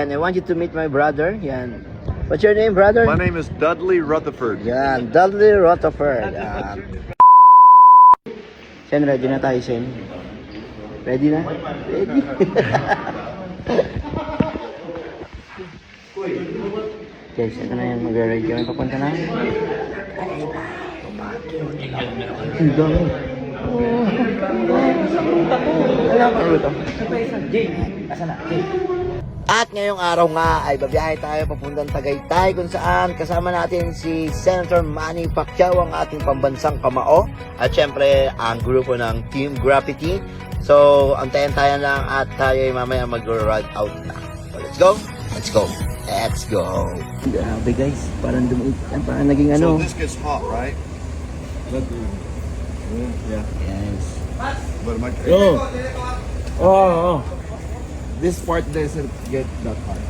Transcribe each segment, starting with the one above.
And I want you to meet my brother. Yan. What's your name, brother? My name is Dudley Rutherford. Yan, Dudley Rutherford. Sen, ready na tayo, Sen. Ready na? Ready. Guys, ito na yan. Mag-ride kami papunta na. Ang dami. Wala pa ruto. Jay, asa na? At ngayong araw nga ay babiyahe tayo papuntang Tagaytay kung saan kasama natin si Senator Manny Pacquiao, ang ating pambansang kamao, at syempre ang grupo ng Team Graffiti. So antayan-tayan lang at tayo ay mamaya mag-ride out na. So let's go! Let's go! Let's go! Grabe guys, parang parang naging ano. So this gets hot, right? Yeah. Yes. But am I... Oh. This part doesn't get that hard.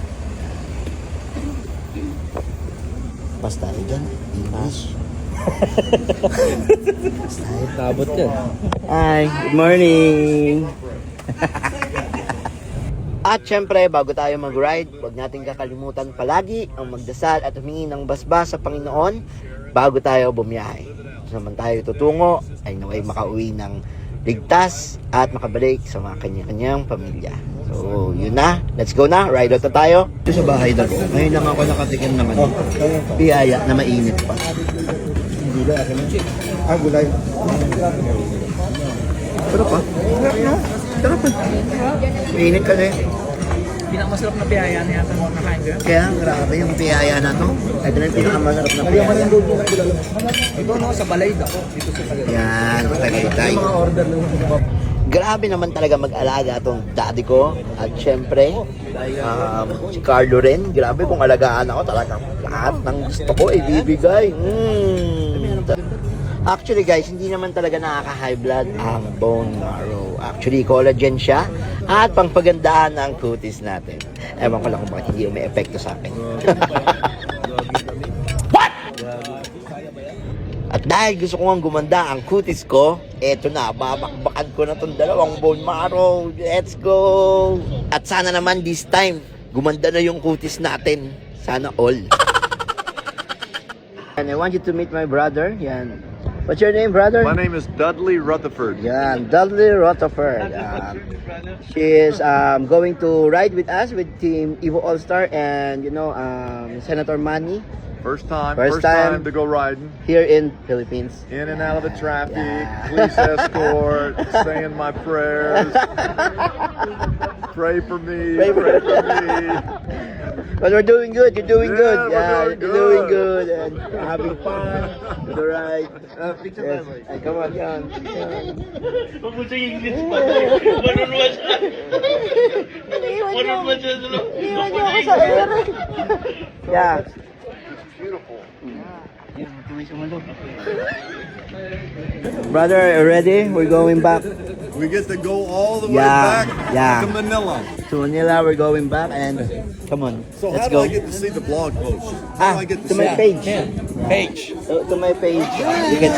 Basta dyan, English. Tabot yan. Hi, good morning! At syempre, bago tayo mag-ride, huwag natin kakalimutan palagi ang magdasal at humingi ng basbas sa Panginoon bago tayo bumiyahe. Kung naman tayo tutungo, ay naway makauwi ng ligtas at makabalik sa mga kanya-kanyang pamilya. So, yun na. Let's go na. Ride out na tayo. Ito sa bahay na ko. Ngayon lang ako nakatikim naman. Biyaya na mainit pa. Gulay, akin na. Gulay. Pero pa. Sarap pa. Mainit kasi. Pinakamasarap na piyaya na yata mo nakain ko. Kaya grabe yung piyaya na to. Ito na yung pinakamasarap na piyaya. Ito no, sa balay ako. Dito sa balay. Yan, Tagaytay. Grabe naman talaga mag-alaga itong daddy ko. At syempre, si Carlo rin. Grabe kung alagaan ako talaga. Lahat ng gusto ko ibibigay. Actually guys, hindi naman talaga nakaka-high blood ang bone marrow. Actually, collagen siya at pangpagandaan ang cuties natin. Ewan ko lang kung bakit hindi umi-epekto sa akin. What? At dahil gusto ko nga gumanda ang cuties ko, eto na, babakbakan ko na itong dalawang bone marrow. Let's go! At sana naman this time, gumanda na yung cuties natin. Sana all. And I want you to meet my brother. Yan. What's your name, brother? My name is Dudley Rutherford. Yan, Dudley Rutherford. She is going to ride with us with Team Evo All-Star and, you know, Senator Manny. First time time to go riding. Here in Philippines. In and out of the traffic, police escort, saying my prayers. Pray for me, Pray for me. But we're doing good. You're doing Yeah, good. we're Yeah, doing you're doing good. good and having fun with the ride. Yes. Ay, come on, yan. Huwag mo siyang English pa. Manunwa siya. Manunwa siya. Iwan niyo ako sa air. Yeah. Beautiful. Brother, are you ready? We're going back We get to go all the way Yeah, back yeah. to Manila. to Manila. We're going back and come on. So Let's how do go. I get to see the blog post? How do I get to to see my it? page. Page. To my page. You can